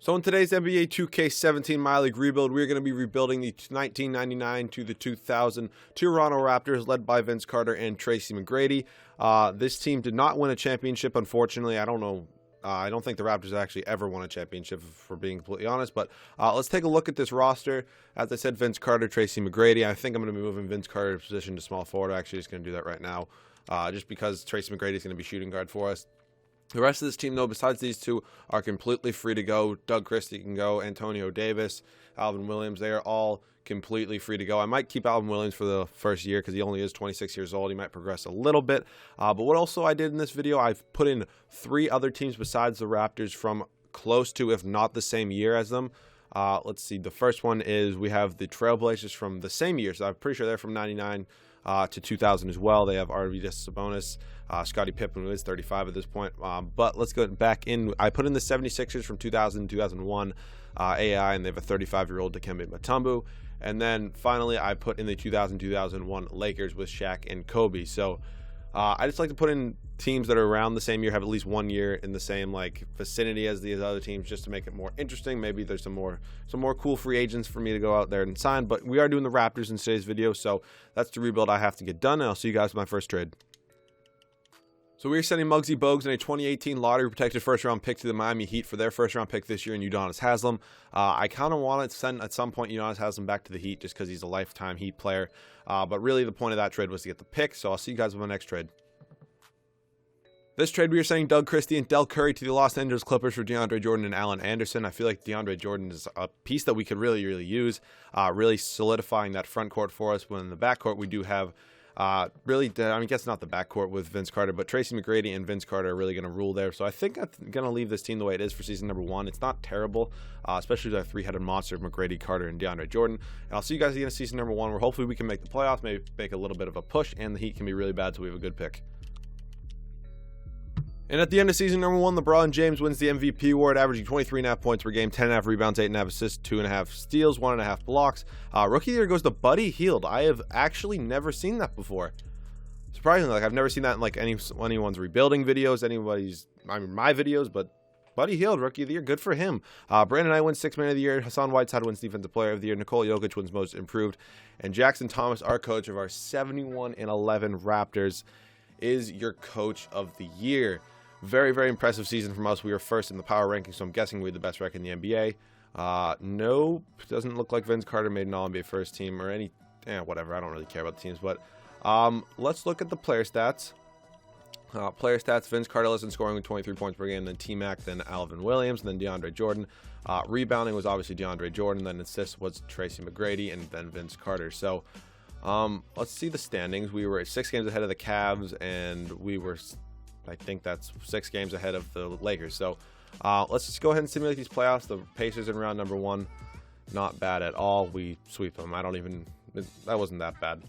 So in today's NBA 2K17 MyLeague rebuild, we're going to be rebuilding the 1999 to the 2000 Toronto Raptors, led by Vince Carter and Tracy McGrady. This team did not win a championship, unfortunately. I don't know. I don't think the Raptors actually ever won a championship, if we're being completely honest. But let's take a look at this roster. As I said, Vince Carter, Tracy McGrady. I think I'm going to be moving Vince Carter's position to small forward. I'm actually just going to do that right now, just because Tracy McGrady is going to be shooting guard for us. The rest of this team, though, besides these two, are completely free to go. Doug Christie can go. Antonio Davis, Alvin Williams, they are all completely free to go. I might keep Alvin Williams for the first year because he only is 26 years old. He might progress a little bit. But what also I did in this video, I've put in 3 other teams besides the Raptors from close to, if not the same year as them. Let's see. The first one is we have the Trailblazers from the same year. So I'm pretty sure they're from 99 to 2000 as well. They have Arvydas Sabonis, Scottie Pippen, who is 35 at this point. But let's go back in. I put in the 76ers from 2000 to 2001 AI, and they have a 35-year-old Dikembe Mutombo. And then finally, I put in the 2000-2001 Lakers with Shaq and Kobe. So I just like to put in teams that are around the same year, have at least 1 year in the same vicinity as these other teams, just to make it more interesting. Maybe there's some more cool free agents for me to go out there and sign. But we are doing the Raptors in today's video, so that's the rebuild I have to get done. And I'll see you guys with my first trade. So we're sending Muggsy Bogues and a 2018 lottery-protected first-round pick to the Miami Heat for their first-round pick this year in Udonis Haslem. I kind of want to send, at some point, Udonis Haslem back to the Heat just because he's a lifetime Heat player. But really, the point of that trade was to get the pick, so I'll see you guys with my next trade. This trade, we are sending Doug Christie and Del Curry to the Los Angeles Clippers for DeAndre Jordan and Allen Anderson. I feel like DeAndre Jordan is a piece that we could really use, really solidifying that front court for us. When in the backcourt, we do have I guess not the backcourt with Vince Carter, but Tracy McGrady and Vince Carter are really going to rule there. So I think I'm going to leave this team the way it is for season number 1. It's not terrible, especially the 3-headed monster of McGrady, Carter, and DeAndre Jordan. And I'll see you guys again in season number 1, where hopefully we can make the playoffs, maybe make a little bit of a push, and the Heat can be really bad, so we have a good pick. And at the end of season number 1, LeBron James wins the MVP award, averaging 23.5 points per game, 10.5 rebounds, 8.5 assists, 2.5 steals, 1.5 blocks. Rookie of the year goes to Buddy Hield. I have actually never seen that before. Surprisingly, I've never seen that in anyone's rebuilding videos, my videos, but Buddy Hield, Rookie of the Year, good for him. Brandon Knight wins 6th Man of the Year. Hassan Whiteside wins Defensive Player of the Year. Nikola Jokic wins Most Improved. And Jackson Thomas, our coach of our 71-11 Raptors, is your Coach of the Year. Very, very impressive season from us. We were first in the power ranking, so I'm guessing we had the best record in the NBA. Nope, doesn't look like Vince Carter made an All-NBA first team or any, whatever. I don't really care about the teams, but let's look at the player stats. Vince Carter led in scoring with 23 points per game, then T-Mac, then Alvin Williams, and then DeAndre Jordan. Rebounding was obviously DeAndre Jordan, then assists was Tracy McGrady, and then Vince Carter. So let's see the standings. We were 6 games ahead of the Cavs, and we were, I think that's 6 games ahead of the Lakers. So let's just go ahead and simulate these playoffs. The Pacers in round number 1, not bad at all. We sweep them. That wasn't that bad.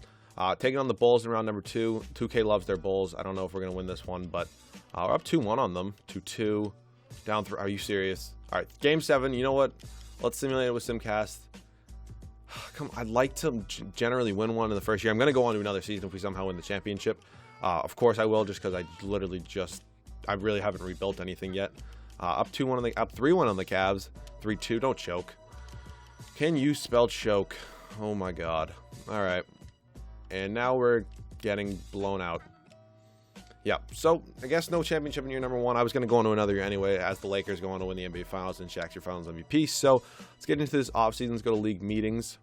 Taking on the Bulls in round number 2. 2K loves their Bulls. I don't know if we're going to win this one, but we're up 2-1 on them. 2-2. Down 3. Are you serious? All right, game 7. You know what? Let's simulate it with SimCast. I'd like to generally win one in the first year. I'm going to go on to another season if we somehow win the championship. Of course I will, just because I really haven't rebuilt anything yet. Up 2-1 up 3-1 on the Cavs. 3-2. Don't choke. Can you spell choke? Oh my God. All right. And now we're getting blown out. Yeah, so I guess no championship in year number 1. I was going to go into another year anyway, as the Lakers go on to win the NBA Finals and Shaq's your Finals MVP. So let's get into this offseason. Let's go to league meetings.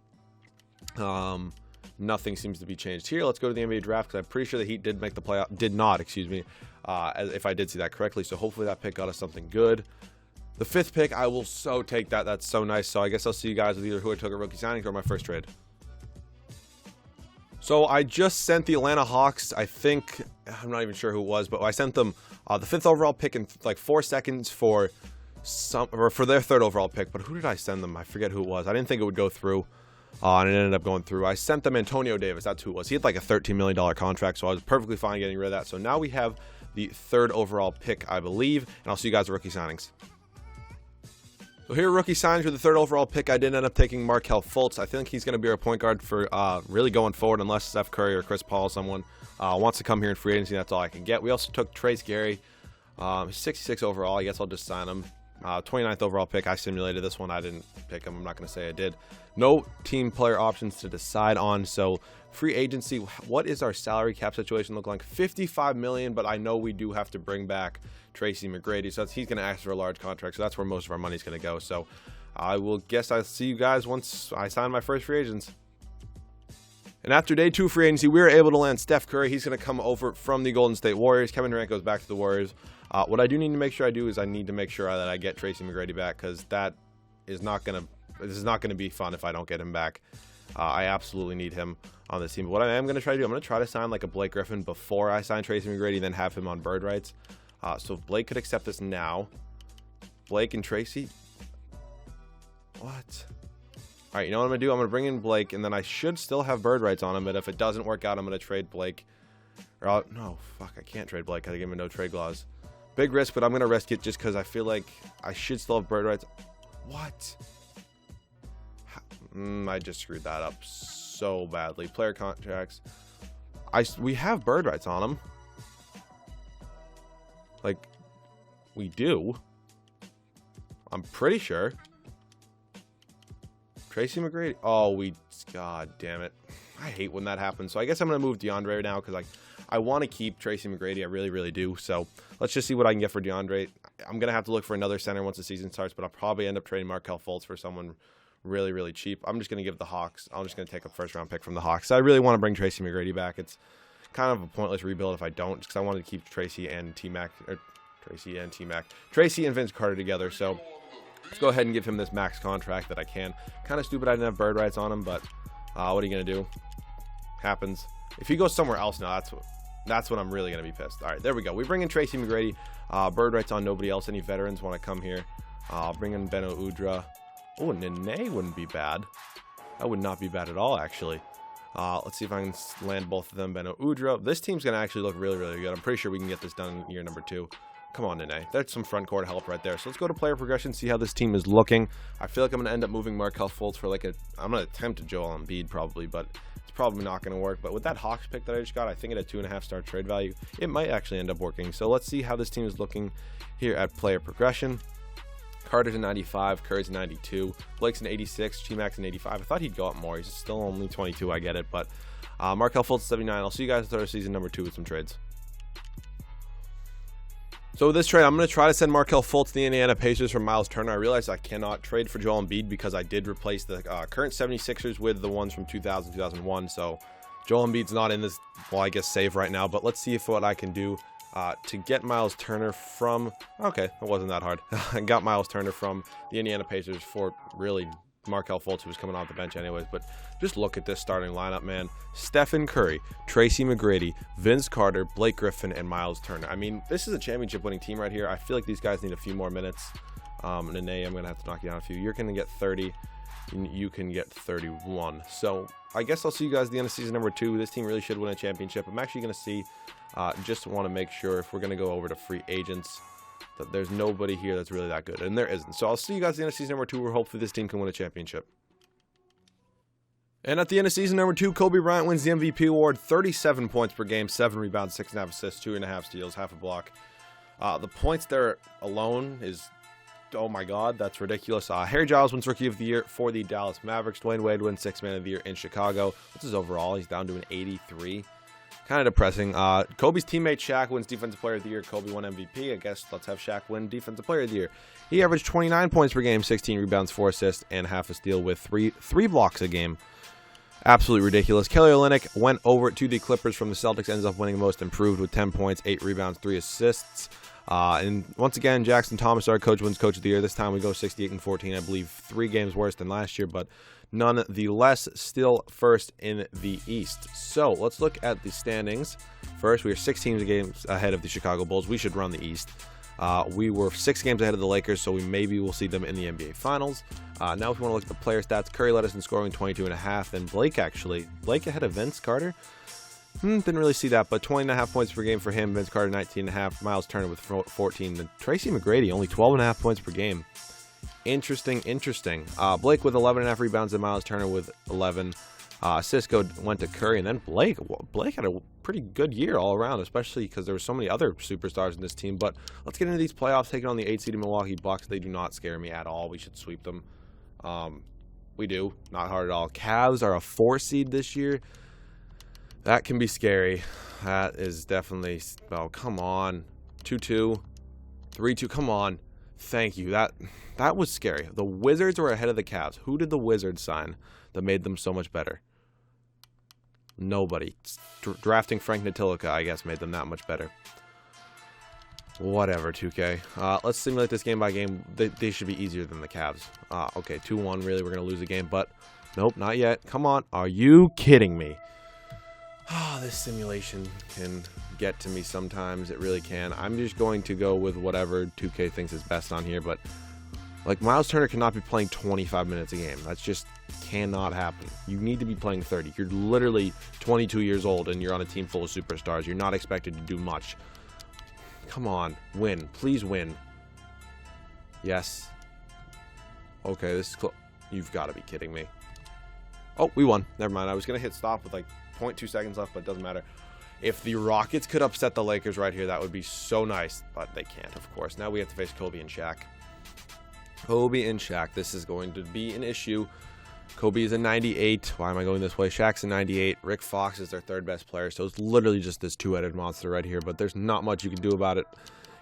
Nothing seems to be changed here. Let's go to the NBA draft, because I'm pretty sure the Heat did make the playoff. Did not, excuse me, if I did see that correctly. So hopefully that pick got us something good. The 5th pick, I will so take that. That's so nice. So I guess I'll see you guys with either who I took at rookie signing or my first trade. So I just sent the Atlanta Hawks, I'm not even sure who it was, but I sent them the 5th overall pick in 4 seconds for their 3rd overall pick. But who did I send them? I forget who it was. I didn't think it would go through, and it ended up going through. I sent them Antonio Davis. That's who it was. He had a $13 million contract, so I was perfectly fine getting rid of that. So now we have the 3rd overall pick, I believe, and I'll see you guys at rookie signings. So here, rookie signings with the 3rd overall pick. I did end up taking Markelle Fultz. I think he's going to be our point guard for really going forward, unless Steph Curry or Chris Paul, someone wants to come here in free agency. That's all I can get. We also took Trace Gary, 66 overall. I guess I'll just sign him. 29th overall pick. I simulated this one. I didn't pick him. I'm not going to say I did. No team player options to decide on. So free agency, what is our salary cap situation look like? 55 million, but I know we do have to bring back Tracy McGrady. So he's going to ask for a large contract. So that's where most of our money is going to go. So I will guess I'll see you guys once I sign my first free agents. And after day 2 free agency, we were able to land Steph Curry. He's going to come over from the Golden State Warriors. Kevin Durant goes back to the Warriors. What I do need to make sure I do is I need to make sure that I get Tracy McGrady back, because this is not going to be fun if I don't get him back. I absolutely need him on this team. But what I am going to try to do, I'm going to try to sign like a Blake Griffin before I sign Tracy McGrady, then have him on bird rights. So if Blake could accept this now, Blake and Tracy. What? All right, you know what I'm going to do? I'm going to bring in Blake, and then I should still have bird rights on him. But if it doesn't work out, I'm going to trade Blake. No, fuck, I can't trade Blake. I give him a no trade clause. Big risk, but I'm going to risk it just because I feel like I should still have bird rights. What? I just screwed that up so badly. Player contracts. We have bird rights on them. Like, we do. I'm pretty sure. Tracy McGrady. Oh, God damn it. I hate when that happens. So I guess I'm going to move DeAndre now, because I want to keep Tracy McGrady. I really, really do. So let's just see what I can get for DeAndre. I'm going to have to look for another center once the season starts, but I'll probably end up trading Markelle Fultz for someone really, really cheap. I'm just going to give the Hawks. I'm just going to take a first-round pick from the Hawks. So I really want to bring Tracy McGrady back. It's kind of a pointless rebuild if I don't, just because I wanted to keep Tracy and T-Mac, or Tracy and Vince Carter together. So let's go ahead and give him this max contract that I can. Kind of stupid I didn't have bird rights on him, but what are you going to do? Happens. If he goes somewhere else now, that's when I'm really going to be pissed. All right, there we go. We bring in Tracy McGrady. Bird rights on nobody else. Any veterans want to come here? I'll bring in Beno Udrih. Oh, Nene wouldn't be bad. That would not be bad at all, actually. Let's see if I can land both of them. Beno Udrih. This team's going to actually look really, really good. I'm pretty sure we can get this done in year number 2. Come on, Nene. That's some front court help right there. So let's go to player progression, see how this team is looking. I feel like I'm going to end up moving Markelle Fultz for I'm going to attempt a Joel Embiid probably, but it's probably not going to work. But with that Hawks pick that I just got, I think at a 2.5-star trade value, it might actually end up working. So let's see how this team is looking here at player progression. Carter's a 95, Curry's a 92, Blake's an 86, T-Mac's an 85. I thought he'd go up more. He's still only 22, I get it. But Markelle Fultz 79. I'll see you guys at season number 2 with some trades. So with this trade, I'm going to try to send Markelle Fultz to the Indiana Pacers for Miles Turner. I realized I cannot trade for Joel Embiid because I did replace the current 76ers with the ones from 2000, 2001. So Joel Embiid's not in this, well, I guess, save right now. But let's see what I can do to get Miles Turner from... Okay, it wasn't that hard. I got Miles Turner from the Indiana Pacers for really Markelle Fultz, who was coming off the bench anyways. But just look at this starting lineup, man. Stephen Curry, Tracy McGrady, Vince Carter, Blake Griffin, and Miles Turner. I mean, this is a championship-winning team right here. I feel like these guys need a few more minutes. Nene, I'm going to have to knock you down a few. You're going to get 30. You can get 31. So I guess I'll see you guys at the end of season number 2. This team really should win a championship. I'm actually going to see, just want to make sure if we're going to go over to free agents, that there's nobody here that's really that good. And there isn't. So I'll see you guys at the end of season number 2, where hopefully this team can win a championship. And at the end of season number 2, Kobe Bryant wins the MVP award. 37 points per game, 7 rebounds, 6.5 assists, 2.5 steals, half a block. The points there alone is, oh my god, that's ridiculous. Harry Giles wins Rookie of the Year for the Dallas Mavericks. Dwayne Wade wins Sixth Man of the Year in Chicago. What's his overall? He's down to an 83. Kind of depressing. Kobe's teammate Shaq wins Defensive Player of the Year. Kobe won MVP. I guess let's have Shaq win Defensive Player of the Year. He averaged 29 points per game, 16 rebounds, 4 assists, and half a steal with three blocks a game. Absolutely ridiculous. Kelly Olynyk went over to the Clippers from the Celtics, ends up winning Most Improved with 10 points, 8 rebounds, 3 assists. And once again, Jackson Thomas, our coach, wins Coach of the Year. This time we go 68-14, I believe 3 games worse than last year, but nonetheless, still first in the East. So let's look at the standings. First, we are 6 games ahead of the Chicago Bulls. We should run the East. We were 6 games ahead of the Lakers, so we maybe will see them in the NBA Finals. Now, if you want to look at the player stats, Curry led us in scoring 22.5, and Blake ahead of Vince Carter. Didn't really see that, but 20.5 points per game for him. Vince Carter 19.5, Miles Turner with 14, and Tracy McGrady only 12.5 points per game. Interesting. Blake with 11.5 rebounds and Miles Turner with 11. Assists went to Curry, and then Blake. Blake had a pretty good year all around, especially because there were so many other superstars in this team. But let's get into these playoffs, taking on the 8 seed Milwaukee Bucks. They do not scare me at all. We should sweep them. We do. Not hard at all. Cavs are a 4 seed this year. That can be scary. That is definitely... Oh, come on. 2-2. 3-2. Come on. Thank you. That was scary. The Wizards were ahead of the Cavs. Who did the Wizards sign that made them so much better? Nobody. Drafting Frank Natilica, I guess, made them that much better. Whatever, 2K. Let's simulate this game by game. They should be easier than the Cavs. Okay, 2-1. Really, we're going to lose the game, but nope, not yet. Come on. Are you kidding me? This simulation can get to me sometimes. It really can. I'm just going to go with whatever 2K thinks is best on here, but like Miles Turner cannot be playing 25 minutes a game. That's just cannot happen. You need to be playing 30. You're literally 22 years old and you're on a team full of superstars. You're not expected to do much. Come on, win. Please win. Yes. Okay, this is close. You've got to be kidding me. Oh, we won. Never mind. I was going to hit stop with like 0.2 seconds left, but it doesn't matter. If the Rockets could upset the Lakers right here, that would be so nice. But they can't, of course. Now we have to face Kobe and Shaq. Kobe and Shaq. This is going to be an issue. Kobe is a 98. Why am I going this way? Shaq's a 98. Rick Fox is their third best player. So it's literally just this two-headed monster right here. But there's not much you can do about it.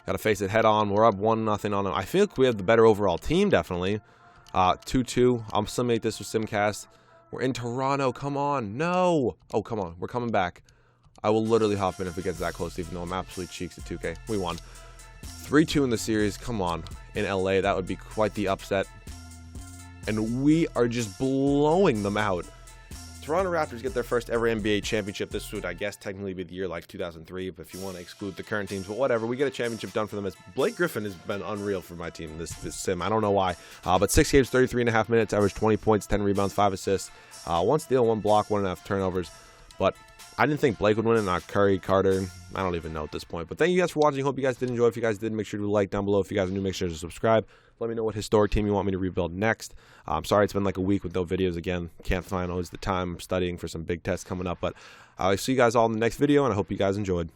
Got to face it head on. We're up 1-0 on them. I feel like we have the better overall team, definitely. 2-2. I'll simulate this with Simcast. We're in Toronto. Come on. No. Oh, come on. We're coming back. I will literally hop in if it gets that close, even though I'm absolutely cheeks at 2K. We won. 3-2 in the series. Come on. In LA, that would be quite the upset. And we are just blowing them out. Toronto Raptors get their first ever NBA championship. This would, I guess, technically be the year like 2003, if you want to exclude the current teams. But whatever, we get a championship done for them. As Blake Griffin has been unreal for my team this sim. I don't know why. But 6 games, 33.5 minutes, averaged 20 points, 10 rebounds, 5 assists. 1 steal, 1 block, 1.5 turnovers. But I didn't think Blake would win it, not Curry, Carter. I don't even know at this point. But thank you guys for watching. Hope you guys did enjoy. If you guys did, make sure to like down below. If you guys are new, make sure to subscribe. Let me know what historic team you want me to rebuild next. I'm sorry it's been like a week with no videos again. Can't find always the time. I'm studying for some big tests coming up. But I'll see you guys all in the next video, and I hope you guys enjoyed.